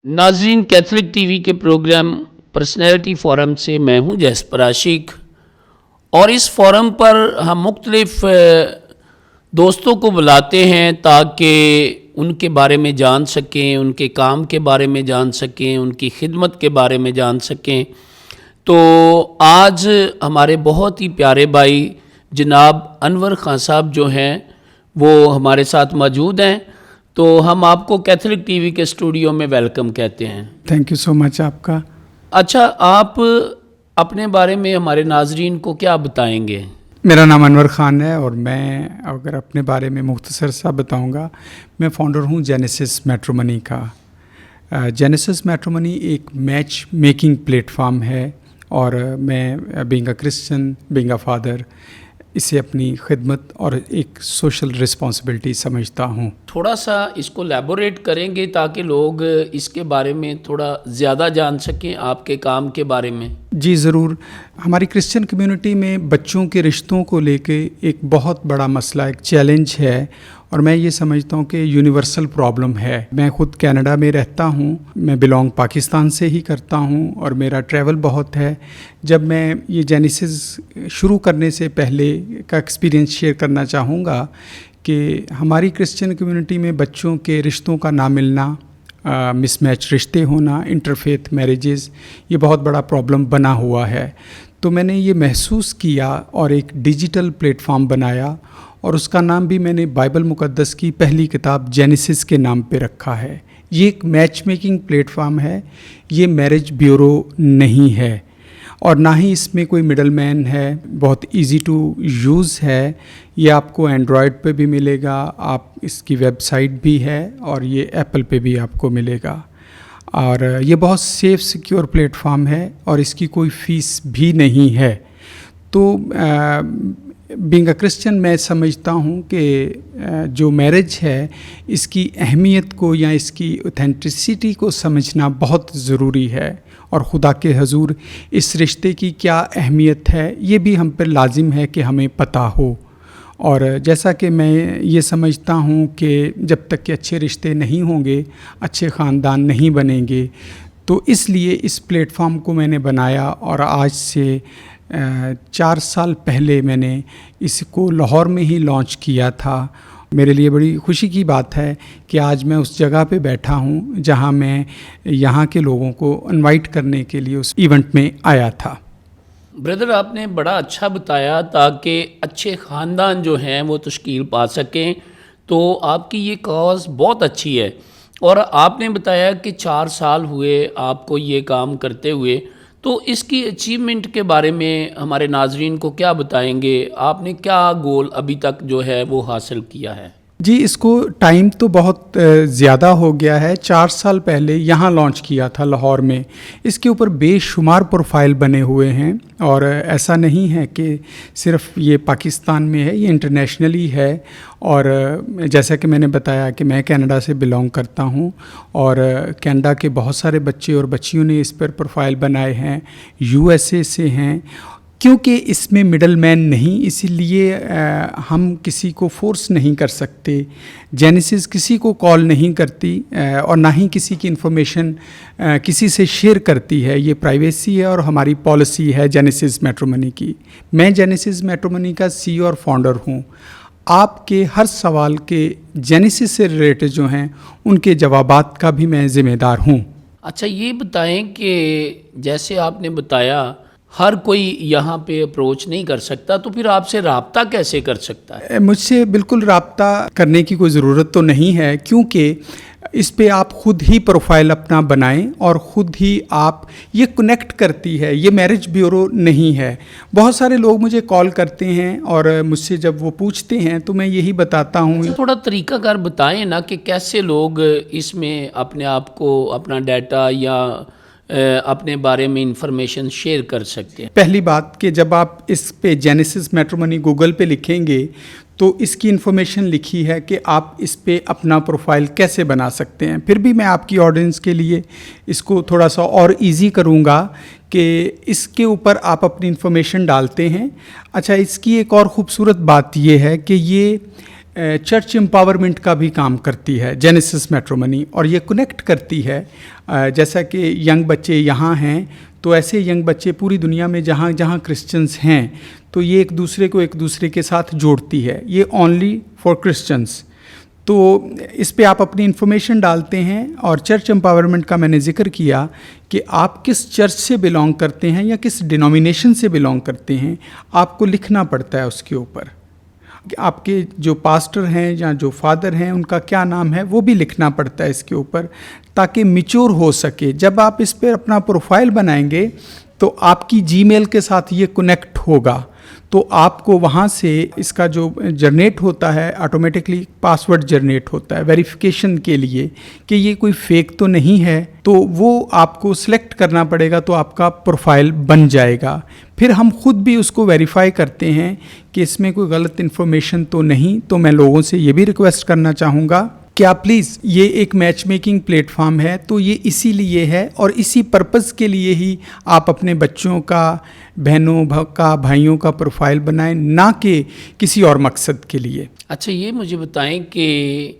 नाज़रीन, Catholic TV के programme personality forum से मैं हूँ जैस्पर आशिक, और इस फोरम पर हम मुख्तलिफ़ दोस्तों को बुलाते हैं ताकि उनके बारे में जान सकें, उनके काम के बारे में जान सकें, उनकी खिदमत के बारे में जान सकें। तो आज हमारे बहुत ही प्यारे भाई जनाब अनवर खान साहब जो हैं वो हमारे साथ मौजूद हैं। तो हम आपको कैथलिक टीवी के स्टूडियो में वेलकम कहते हैं। थैंक यू सो मच आपका। अच्छा, आप अपने बारे में हमारे नाजरीन को क्या बताएंगे? मेरा नाम अनवर ख़ान है और मैं अगर अपने बारे में मुख्तसर सा बताऊंगा, मैं फाउंडर हूं जेनेसिस मैट्रिमनी का। जेनेसिस मैट्रिमनी एक मैच मेकिंग प्लेटफॉर्म है और मैं being a Christian, being a father, इसे अपनी खिदमत और एक सोशल रिस्पॉन्सिबिलिटी समझता हूँ। थोड़ा सा इसको एलैबोरेट करेंगे ताकि लोग इसके बारे में थोड़ा ज़्यादा जान सकें, आपके काम के बारे में। जी ज़रूर। हमारी क्रिश्चियन कम्युनिटी में बच्चों के रिश्तों को लेके एक बहुत बड़ा मसला, एक चैलेंज है और मैं ये समझता हूँ कि यूनिवर्सल प्रॉब्लम है। मैं ख़ुद कनाडा में रहता हूँ, मैं बिलोंग पाकिस्तान से ही करता हूँ और मेरा ट्रैवल बहुत है। जब मैं ये जेनेसिस शुरू करने से पहले का एक्सपीरियंस शेयर करना चाहूँगा कि हमारी क्रिश्चियन कम्युनिटी में बच्चों के रिश्तों का ना मिलना, मिसमैच रिश्ते होना, इंटरफेथ मैरिजेस, ये बहुत बड़ा प्रॉब्लम बना हुआ है। तो मैंने ये महसूस किया और एक डिजिटल प्लेटफॉर्म बनाया और उसका नाम भी मैंने बाइबल मुक़द्दस की पहली किताब जेनेसिस के नाम पे रखा है। ये एक मैच मेकिंग प्लेटफॉर्म है, ये मैरिज ब्यूरो नहीं है और ना ही इसमें कोई मिडल मैन है। बहुत इजी टू यूज़ है। ये आपको एंड्रॉयड पे भी मिलेगा, आप इसकी वेबसाइट भी है और ये एप्पल पे भी आपको मिलेगा। और ये बहुत सेफ़ सिक्योर प्लेटफॉर्म है और इसकी कोई फ़ीस भी नहीं है। तो बीइंग अ क्रिश्चियन मैं समझता हूँ कि जो मैरिज है इसकी अहमियत को या इसकी ऑथेंटिसिटी को समझना बहुत ज़रूरी है और खुदा के हजूर इस रिश्ते की क्या अहमियत है ये भी हम पर लाजिम है कि हमें पता हो। और जैसा कि मैं ये समझता हूँ कि जब तक कि अच्छे रिश्ते नहीं होंगे, अच्छे ख़ानदान नहीं बनेंगे, तो इसलिए इस प्लेटफॉर्म को मैंने बनाया और आज से 4 साल पहले मैंने इसको लाहौर में ही लॉन्च किया था। मेरे लिए बड़ी खुशी की बात है कि आज मैं उस जगह पे बैठा हूँ जहाँ मैं यहाँ के लोगों को इनवाइट करने के लिए उस इवेंट में आया था। ब्रदर, आपने बड़ा अच्छा बताया ताकि अच्छे ख़ानदान जो हैं वो तश्कील पा सकें। तो आपकी ये कॉज़ बहुत अच्छी है और आपने बताया कि 4 साल हुए आपको ये काम करते हुए। तो इसकी अचीवमेंट के बारे में हमारे नाजरीन को क्या बताएंगे? आपने क्या गोल अभी तक जो है वो हासिल किया है? जी, इसको टाइम तो बहुत ज़्यादा हो गया है। 4 साल पहले यहाँ लॉन्च किया था लाहौर में। इसके ऊपर बेशुमार प्रोफाइल बने हुए हैं और ऐसा नहीं है कि सिर्फ ये पाकिस्तान में है, ये इंटरनेशनली है। और जैसा कि मैंने बताया कि मैं कनाडा से बिलोंग करता हूँ और कनाडा के बहुत सारे बच्चे और बच्चियों ने इस पर प्रोफाइल बनाए हैं, यूएसए से हैं। क्योंकि इसमें मिडल मैन नहीं, इसीलिए हम किसी को फोर्स नहीं कर सकते। जेनेसिस किसी को कॉल नहीं करती और ना ही किसी की इन्फॉर्मेशन किसी से शेयर करती है। ये प्राइवेसी है और हमारी पॉलिसी है जेनेसिस मैट्रिमनी की। मैं जेनेसिस मैट्रिमनी का सीईओ और फाउंडर हूँ। आपके हर सवाल के जेनेसिस से रिलेटेड जो हैं उनके जवाबात का भी मैं ज़िम्मेदार हूँ। अच्छा, ये बताएं कि जैसे आपने बताया हर कोई यहाँ पे अप्रोच नहीं कर सकता, तो फिर आपसे रब्ता कैसे कर सकता है? मुझसे बिल्कुल रब्ता करने की कोई ज़रूरत तो नहीं है, क्योंकि इस पे आप ख़ुद ही प्रोफाइल अपना बनाएं और ख़ुद ही आप ये कनेक्ट करती है। ये मैरिज ब्यूरो नहीं है। बहुत सारे लोग मुझे कॉल करते हैं और मुझसे जब वो पूछते हैं तो मैं यही बताता हूँ। थोड़ा तरीकाकार बताएं ना कि कैसे लोग इसमें अपने आप को, अपना डाटा या अपने बारे में इंफॉर्मेशन शेयर कर सकते हैं। पहली बात कि जब आप इस पे जेनेसिस मैट्रिमनी गूगल पे लिखेंगे तो इसकी इन्फॉर्मेशन लिखी है कि आप इस पे अपना प्रोफाइल कैसे बना सकते हैं। फिर भी मैं आपकी ऑडियंस के लिए इसको थोड़ा सा और इजी करूँगा कि इसके ऊपर आप अपनी इन्फॉर्मेशन डालते हैं। अच्छा, इसकी एक और ख़ूबसूरत बात ये है कि ये चर्च एम्पावरमेंट का भी काम करती है, जेनेसिस मैट्रिमनी, और ये कनेक्ट करती है। जैसा कि यंग बच्चे यहाँ हैं तो ऐसे यंग बच्चे पूरी दुनिया में जहाँ जहाँ क्रिश्चियंस हैं तो ये एक दूसरे को एक दूसरे के साथ जोड़ती है। ये ओनली फॉर क्रिश्चियंस। तो इस पे आप अपनी इन्फॉर्मेशन डालते हैं, और चर्च एम्पावरमेंट का मैंने जिक्र किया कि आप किस चर्च से बिलोंग करते हैं या किस डिनोमिनेशन से बिलोंग करते हैं, आपको लिखना पड़ता है उसके ऊपर। आपके जो पास्टर हैं या जो फादर हैं उनका क्या नाम है वो भी लिखना पड़ता है इसके ऊपर, ताकि मैच्योर हो सके। जब आप इस पर अपना प्रोफाइल बनाएंगे तो आपकी जीमेल के साथ ये कनेक्ट होगा, तो आपको वहाँ से इसका जो जनरेट होता है ऑटोमेटिकली पासवर्ड जनरेट होता है वेरिफिकेशन के लिए कि ये कोई फेक तो नहीं है, तो वो आपको सिलेक्ट करना पड़ेगा, तो आपका प्रोफाइल बन जाएगा। फिर हम खुद भी उसको वेरीफाई करते हैं कि इसमें कोई गलत इन्फॉर्मेशन तो नहीं। तो मैं लोगों से ये भी रिक्वेस्ट करना चाहूँगा कि आप प्लीज़, ये एक मैच मेकिंग प्लेटफॉर्म है, तो ये इसीलिए है और इसी पर्पज़ के लिए ही आप अपने बच्चों का, बहनों का, भाइयों का प्रोफाइल बनाएं, ना कि किसी और मकसद के लिए। अच्छा, ये मुझे बताएं कि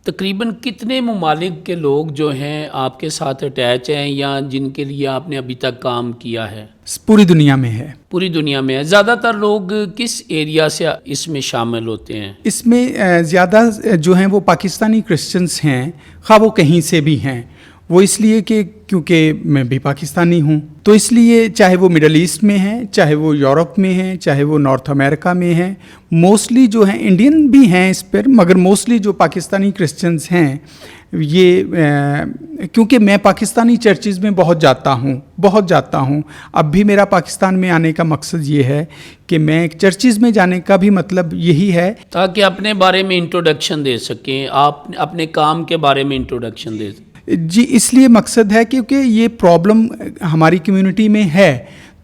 तकरीबन कितने ममालिक के लोग जो हैं आपके साथ अटैच हैं या जिनके लिए आपने अभी तक काम किया है? पूरी दुनिया में है। पूरी दुनिया में है। ज़्यादातर लोग किस एरिया से इसमें शामिल होते हैं? इसमें ज़्यादा जो हैं वो पाकिस्तानी क्रिश्चियंस हैं, खा वो कहीं से भी हैं। वो इसलिए कि क्योंकि मैं भी पाकिस्तानी हूँ, तो इसलिए चाहे वो मिडल ईस्ट में हैं, चाहे वो यूरोप में हैं, चाहे वो नॉर्थ अमेरिका में हैं, मोस्टली जो हैं इंडियन भी हैं इस पर, मगर मोस्टली जो पाकिस्तानी क्रिश्चियंस हैं ये क्योंकि मैं पाकिस्तानी चर्चिज़ में बहुत जाता हूँ। अब भी मेरा पाकिस्तान में आने का मकसद ये है कि मैं चर्चिज़ में जाने का भी मतलब यही है ताकि अपने बारे में इंट्रोडक्शन दे सकें, आप अपने काम के बारे में इंट्रोडक्शन दे सकें। जी, इसलिए मकसद है क्योंकि ये प्रॉब्लम हमारी कम्युनिटी में है।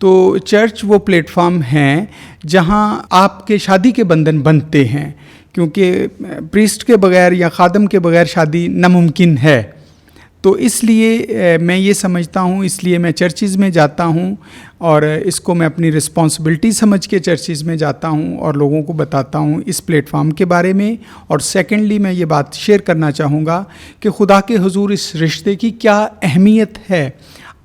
तो चर्च वो प्लेटफॉर्म है जहाँ आपके शादी के बंधन बनते हैं, क्योंकि प्रीस्ट के बगैर या खादम के बगैर शादी नामुमकिन है। तो इसलिए मैं ये समझता हूँ, इसलिए मैं चर्चिज़ में जाता हूँ और इसको मैं अपनी रिस्पॉन्सिबिलिटी समझ के चर्चिज़ में जाता हूँ और लोगों को बताता हूँ इस प्लेटफॉर्म के बारे में। और सेकेंडली मैं ये बात शेयर करना चाहूँगा कि खुदा के हुजूर इस रिश्ते की क्या अहमियत है।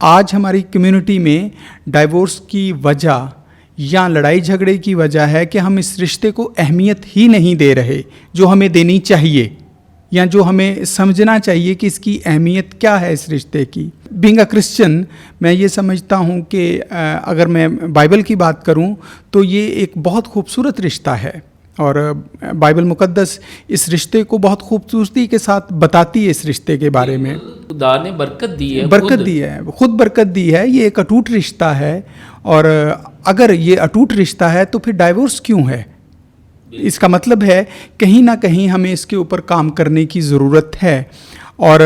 आज हमारी कम्युनिटी में डाइवोर्स की वजह या लड़ाई झगड़े की वजह है कि हम इस रिश्ते को अहमियत ही नहीं दे रहे जो हमें देनी चाहिए, या जो हमें समझना चाहिए कि इसकी अहमियत क्या है इस रिश्ते की। बीइंग अ क्रिश्चियन, मैं ये समझता हूँ कि अगर मैं बाइबल की बात करूँ तो ये एक बहुत खूबसूरत रिश्ता है और बाइबल मुकद्दस इस रिश्ते को बहुत खूबसूरती के साथ बताती है। इस रिश्ते के बारे में खुदा ने बरकत दी है, खुद बरकत दी है। ये एक अटूट रिश्ता है, और अगर ये अटूट रिश्ता है तो फिर डाइवोर्स क्यों है? इसका मतलब है कहीं ना कहीं हमें इसके ऊपर काम करने की ज़रूरत है। और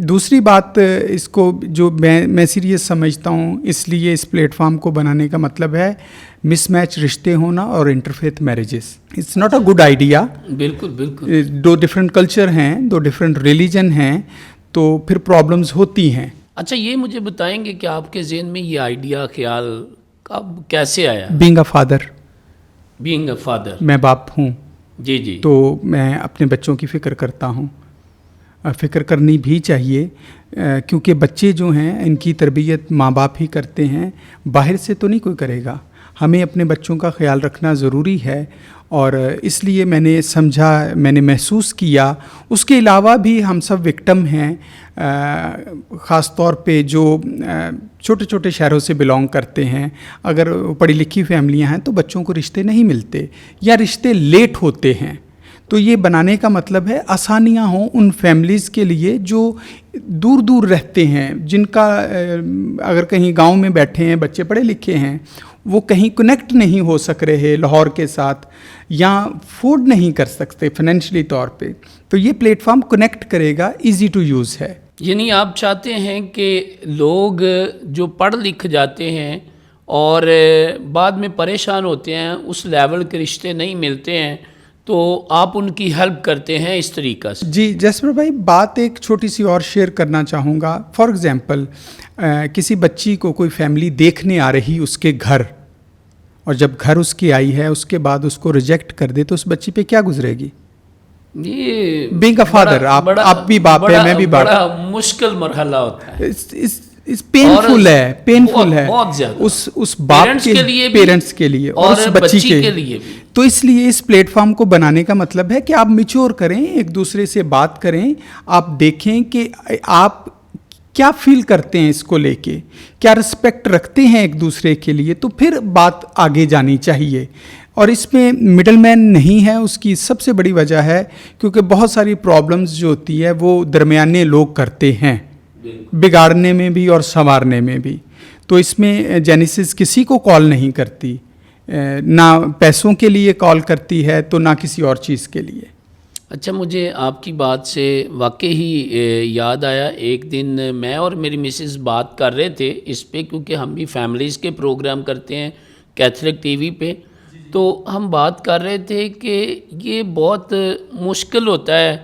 दूसरी बात, इसको जो मैं सीरियस समझता हूँ, इसलिए इस प्लेटफॉर्म को बनाने का मतलब है मिसमैच रिश्ते होना और interfaith marriages. It's not a good idea. बिल्कुल बिल्कुल। दो डिफरेंट कल्चर हैं, दो डिफरेंट रिलीजन हैं, तो फिर प्रॉब्लम्स होती हैं। अच्छा, ये मुझे बताएंगे कि आपके ज़हन में ये आइडिया, ख्याल कब कैसे आया? बीइंग अ फादर, मैं बाप हूँ जी जी, तो मैं अपने बच्चों की फ़िक्र करता हूँ। फ़िक्र करनी भी चाहिए, क्योंकि बच्चे जो हैं इनकी तरबियत माँ बाप ही करते हैं, बाहर से तो नहीं कोई करेगा। हमें अपने बच्चों का ख्याल रखना ज़रूरी है, और इसलिए मैंने समझा, मैंने महसूस किया। उसके अलावा भी हम सब विक्टिम हैं, ख़ास तौर पे जो छोटे छोटे शहरों से बिलोंग करते हैं। अगर पढ़ी लिखी फैमिलियां हैं तो बच्चों को रिश्ते नहीं मिलते या रिश्ते लेट होते हैं। तो ये बनाने का मतलब है आसानियाँ हों उन फैमिलीज़ के लिए जो दूर दूर रहते हैं, जिनका अगर कहीं गांव में बैठे हैं, बच्चे पढ़े लिखे हैं, वो कहीं कनेक्ट नहीं हो सक रहे लाहौर के साथ, या अफोर्ड नहीं कर सकते फाइनेंशियली तौर पे, तो ये प्लेटफॉर्म कनेक्ट करेगा, इजी टू यूज़ है। यानी आप चाहते हैं कि लोग जो पढ़ लिख जाते हैं और बाद में परेशान होते हैं, उस लेवल के रिश्ते नहीं मिलते हैं, तो आप उनकी हेल्प करते हैं इस तरीक़ा से? जी जसप्रीत भाई, बात एक छोटी सी और शेयर करना चाहूँगा। फॉर एग्ज़ाम्पल, किसी बच्ची को कोई फैमिली देखने आ रही उसके घर, اور جب گھر اس کی آئی ہے اس کے بعد اس کو ریجیکٹ کر دے تو اس بچی پہ کیا گزرے گی؟ یہ بینگ اے فادر، آپ بھی باپ ہے، میں بھی باپ، بڑا مشکل مرحلہ ہوتا ہے، پینفل ہے، پینفل ہے بہت زیادہ اس باپ کے لیے، پیرنٹس کے لیے اور اس بچی کے لیے بھی۔ تو اس لیے اس پلیٹ فارم کو بنانے کا مطلب ہے کہ آپ میچور کریں، ایک دوسرے سے بات کریں، آپ دیکھیں کہ آپ کیا فیل کرتے ہیں اس کو لے کے، کیا رسپیکٹ رکھتے ہیں ایک دوسرے کے لیے، تو پھر بات آگے جانی چاہیے۔ اور اس میں مڈل مین نہیں ہے، اس کی سب سے بڑی وجہ ہے کیونکہ بہت ساری پرابلمز جو ہوتی ہے وہ درمیانے لوگ کرتے ہیں، بگاڑنے میں بھی اور سنوارنے میں بھی۔ تو اس میں جینیسس کسی کو کال نہیں کرتی، نہ پیسوں کے لیے کال کرتی ہے تو نہ کسی اور چیز کے لیے۔ اچھا، مجھے آپ کی بات سے واقعی ہی یاد آیا، ایک دن میں اور میری مسز بات کر رہے تھے اس پہ، کیونکہ ہم بھی فیملیز کے پروگرام کرتے ہیں کیتھولک ٹی وی پہ، تو ہم بات کر رہے تھے کہ یہ بہت مشکل ہوتا ہے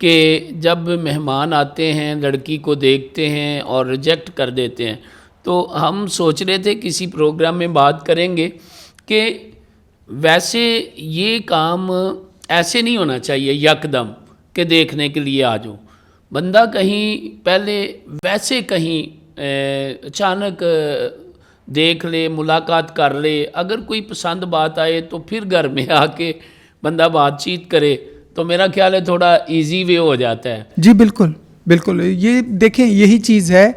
کہ جب مہمان آتے ہیں لڑکی کو دیکھتے ہیں اور ریجیکٹ کر دیتے ہیں، تو ہم سوچ رہے تھے کسی پروگرام میں بات کریں گے کہ ویسے یہ کام ایسے نہیں ہونا چاہیے یکدم کہ دیکھنے کے لیے آ جاؤ، بندہ کہیں پہلے ویسے کہیں اچانک دیکھ لے، ملاقات کر لے، اگر کوئی پسند بات آئے تو پھر گھر میں آ کے بندہ بات چیت کرے، تو میرا خیال ہے تھوڑا ایزی وے ہو جاتا ہے۔ جی بالکل بالکل، یہ دیکھیں یہی چیز ہے،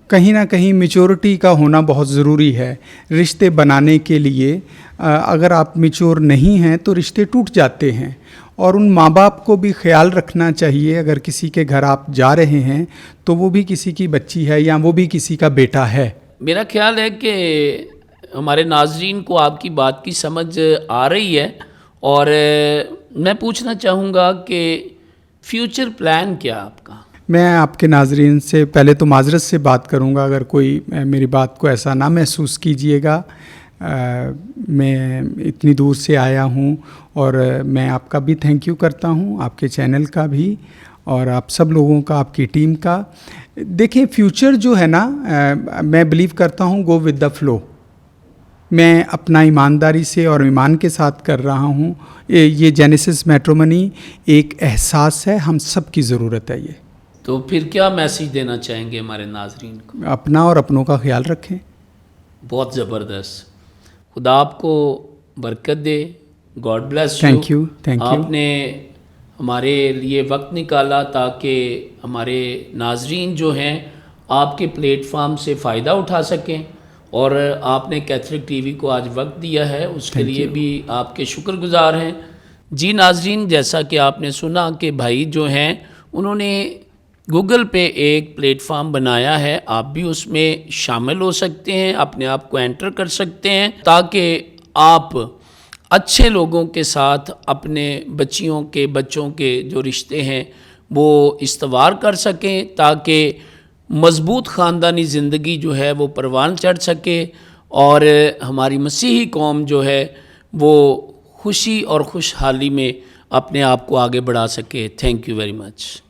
کہیں نہ کہیں میچورٹی کا ہونا بہت ضروری ہے رشتے بنانے کے لیے۔ اگر آپ میچور نہیں ہیں تو رشتے ٹوٹ جاتے ہیں، اور ان ماں باپ کو بھی خیال رکھنا چاہیے، اگر کسی کے گھر آپ جا رہے ہیں تو وہ بھی کسی کی بچی ہے یا وہ بھی کسی کا بیٹا ہے۔ میرا خیال ہے کہ ہمارے ناظرین کو آپ کی بات کی سمجھ آ رہی ہے، اور میں پوچھنا چاہوں گا کہ فیوچر پلان کیا آپ کا؟ میں آپ کے ناظرین سے پہلے تو معذرت سے بات کروں گا اگر کوئی میری بات کو ایسا نہ محسوس کیجئے گا، میں اتنی دور سے آیا ہوں، اور میں آپ کا بھی تھینک یو کرتا ہوں، آپ کے چینل کا بھی، اور آپ سب لوگوں کا، آپ کی ٹیم کا۔ دیکھیں فیوچر جو ہے نا، میں بلیو کرتا ہوں گو ود دا فلو۔ میں اپنا ایمانداری سے اور ایمان کے ساتھ کر رہا ہوں۔ یہ جینیسس میٹرومنی ایک احساس ہے، ہم سب کی ضرورت ہے یہ۔ تو پھر کیا میسیج دینا چاہیں گے ہمارے ناظرین کو؟ اپنا اور اپنوں کا خیال رکھیں۔ بہت زبردست، خدا آپ کو برکت دے، God bless you. Thank you, thank you. آپ نے ہمارے لیے وقت نکالا تاکہ ہمارے ناظرین جو ہیں آپ کے پلیٹ فارم سے فائدہ اٹھا سکیں، اور آپ نے کیتھولک ٹی وی کو آج وقت دیا ہے، اس کے لیے بھی آپ کے شکر گزار ہیں۔ جی ناظرین، جیسا کہ آپ نے سنا کہ بھائی جو ہیں انہوں نے گوگل پہ ایک پلیٹ فارم بنایا ہے، آپ بھی اس میں شامل ہو سکتے ہیں، اپنے آپ کو انٹر کر سکتے ہیں، تاکہ آپ اچھے لوگوں کے ساتھ اپنے بچوں کے جو رشتے ہیں وہ استوار کر سکیں، تاکہ مضبوط خاندانی زندگی جو ہے وہ پروان چڑھ سکے، اور ہماری مسیحی قوم جو ہے وہ خوشی اور خوشحالی میں اپنے آپ کو آگے بڑھا سکے۔ Thank you very much.